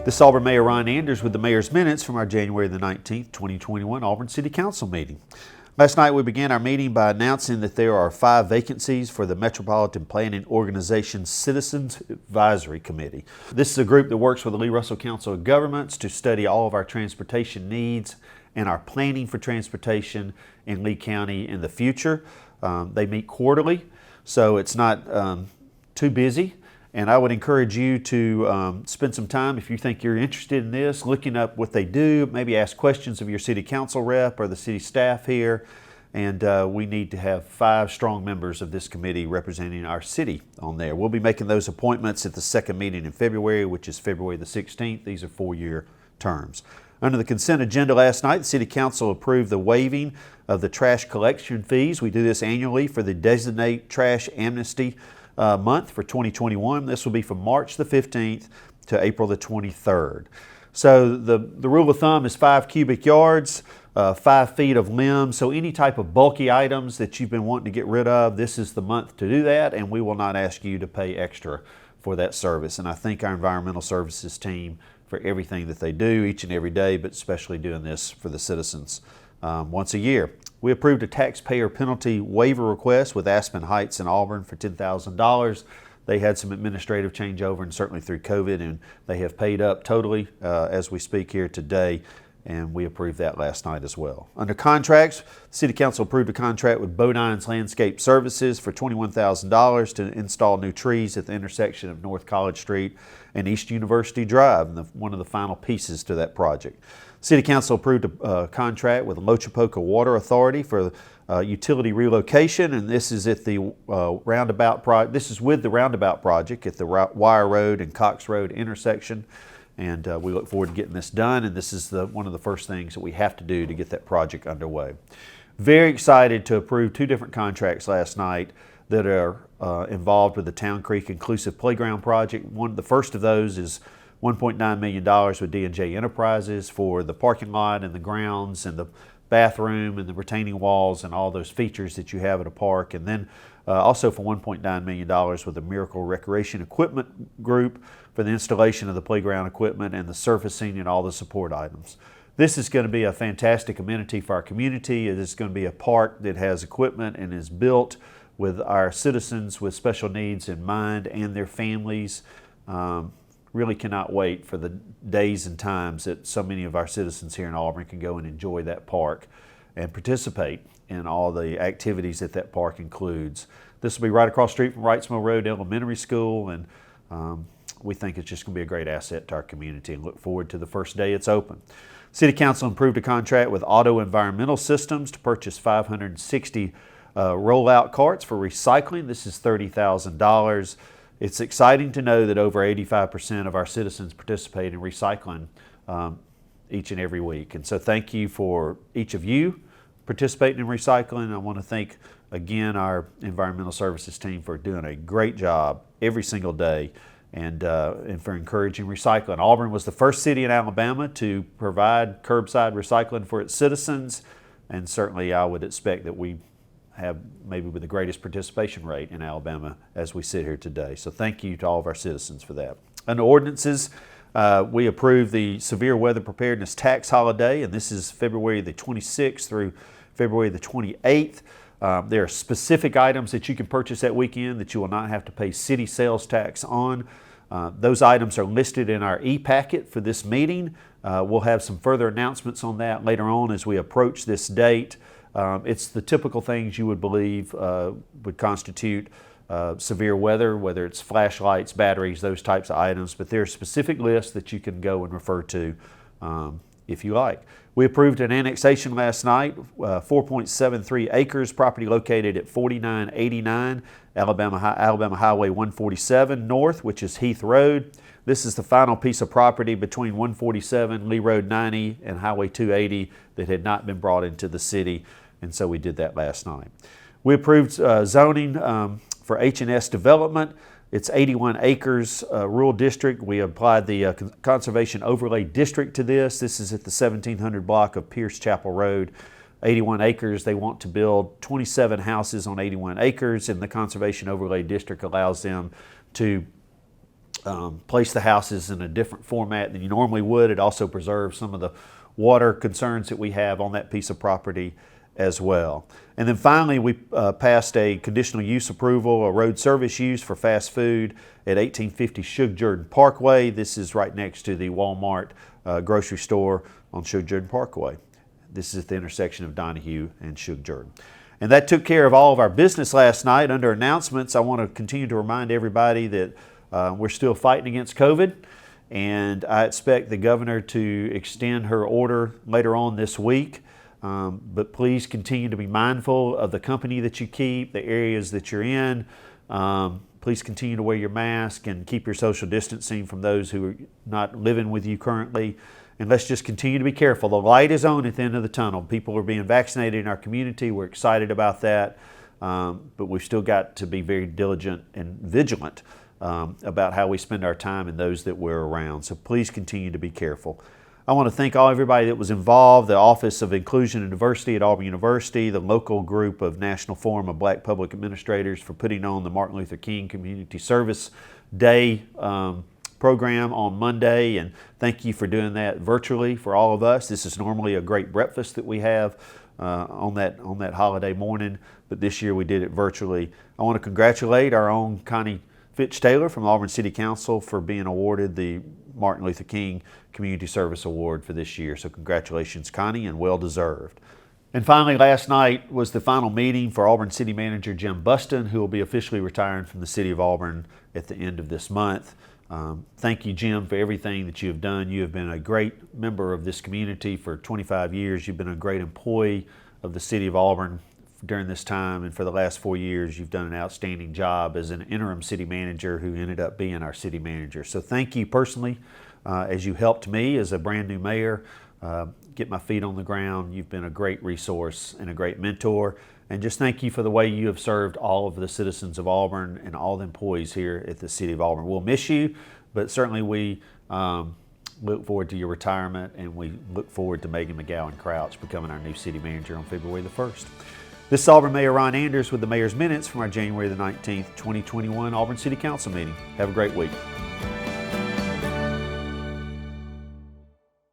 This is Auburn Mayor Ron Anders with the Mayor's Minutes from our January the 19th, 2021 Auburn City Council meeting. Last night we began our meeting by announcing that there are 5 vacancies for the Metropolitan Planning Organization's Citizens Advisory Committee. This is a group that works with the Lee Russell Council of Governments to study all of our transportation needs and our planning for transportation in Lee County in the future. They meet quarterly, so it's not too busy. And I would encourage you to spend some time, if you think you're interested in this, looking up what they do, maybe ask questions of your city council rep or the city staff here. And we need to have 5 strong members of this committee representing our city on there. We'll be making those appointments at the second meeting in February, which is February the 16th. These are 4-year terms. Under the consent agenda last night, the City Council approved the waiving of the trash collection fees. We do this annually for the Designate Trash Amnesty month for 2021. This will be from March the 15th to April the 23rd. So the rule of thumb is 5 cubic yards, 5 feet of limb. So any type of bulky items that you've been wanting to get rid of, this is the month to do that, and we will not ask you to pay extra for that service. And I thank our environmental services team for everything that they do each and every day, but especially doing this for the citizens once a year. We approved a taxpayer penalty waiver request with Aspen Heights in Auburn for $10,000. They had some administrative changeover, and certainly through COVID, and they have paid up totally as we speak here today, and we approved that last night as well. Under contracts, the City Council approved a contract with Bodine's Landscape Services for $21,000 to install new trees at the intersection of North College Street and East University Drive, and one of the final pieces to that project. City Council approved a contract with the Mochipoka Water Authority for utility relocation, and this is at the roundabout. This is with the roundabout project at the Wire Road and Cox Road intersection, and we look forward to getting this done. And this is one of the first things that we have to do to get that project underway. Very excited to approve 2 different contracts last night that are involved with the Town Creek Inclusive Playground Project. The first of those is $1.9 million with D&J Enterprises for the parking lot and the grounds and the bathroom and the retaining walls and all those features that you have at a park. And then also for $1.9 million with the Miracle Recreation Equipment Group for the installation of the playground equipment and the surfacing and all the support items. This is going to be a fantastic amenity for our community. It is going to be a park that has equipment and is built with our citizens with special needs in mind and their families. Really cannot wait for the days and times that so many of our citizens here in Auburn can go and enjoy that park and participate in all the activities that that park includes. This will be right across the street from Wrightsville Road Elementary School, and we think it's just going to be a great asset to our community and look forward to the first day it's open. City Council approved a contract with Auto Environmental Systems to purchase 560 rollout carts for recycling. This is $30,000. It's exciting to know that over 85% of our citizens participate in recycling each and every week. And so thank you for each of you participating in recycling. I want to thank again our environmental services team for doing a great job every single day and for encouraging recycling. Auburn was the first city in Alabama to provide curbside recycling for its citizens, and certainly I would expect that we have maybe with the greatest participation rate in Alabama as we sit here today. So thank you to all of our citizens for that. Under ordinances, we approved the severe weather preparedness tax holiday, and this is February the 26th through February the 28th. There are specific items that you can purchase that weekend that you will not have to pay city sales tax on. Those items are listed in our e-packet for this meeting. We'll have some further announcements on that later on as we approach this date. It's the typical things you would believe would constitute severe weather, whether it's flashlights, batteries, those types of items, but there are specific lists that you can go and refer to if you like. We approved an annexation last night, 4.73 acres, property located at 4989 Alabama Highway 147 North, which is Heath Road. This is the final piece of property between 147, Lee Road 90, and Highway 280 that had not been brought into the city, and so we did that last night. We approved zoning for H&S development. It's 81 acres rural district. We applied the conservation overlay district to this. This is at the 1700 block of Pierce Chapel Road. 81 acres. They want to build 27 houses on 81 acres, and the conservation overlay district allows them to place the houses in a different format than you normally would. It also preserves some of the water concerns that we have on that piece of property as well. And then finally, we passed a conditional use approval, a road service use for fast food at 1850 Shug Jordan Parkway. This is right next to the Walmart grocery store on Shug Jordan Parkway. This is at the intersection of Donahue and Shug Jordan. And that took care of all of our business last night. Under announcements, I want to continue to remind everybody that we're still fighting against COVID, and I expect the governor to extend her order later on this week. But please continue to be mindful of the company that you keep, the areas that you're in. Please continue to wear your mask and keep your social distancing from those who are not living with you currently. And let's just continue to be careful. The light is on at the end of the tunnel. People are being vaccinated in our community. We're excited about that. But we've still got to be very diligent and vigilant about how we spend our time and those that we're around. So please continue to be careful. I want to thank everybody that was involved, the Office of Inclusion and Diversity at Auburn University, the local group of National Forum of Black Public Administrators for putting on the Martin Luther King Community Service Day program on Monday, and thank you for doing that virtually for all of us. This is normally a great breakfast that we have on that holiday morning, but this year we did it virtually. I want to congratulate our own Connie Fitch Taylor from Auburn City Council for being awarded the Martin Luther King Community Service Award for this year. So congratulations, Connie, and well deserved. And finally, last night was the final meeting for Auburn City Manager Jim Buston, who will be officially retiring from the City of Auburn at the end of this month. Thank you, Jim, for everything that you have done. You have been a great member of this community for 25 years. You've been a great employee of the City of Auburn during this time, and for the last 4 years you've done an outstanding job as an interim city manager who ended up being our city manager. So thank you personally as you helped me as a brand new mayor get my feet on the ground. You've been a great resource and a great mentor, and just thank you for the way you have served all of the citizens of Auburn and all the employees here at the City of Auburn. We'll miss you, but certainly we look forward to your retirement, and we look forward to Megan McGowan Crouch becoming our new city manager on February the 1st. This is Auburn Mayor Ron Anders with the Mayor's Minutes from our January the 19th, 2021 Auburn City Council meeting. Have a great week.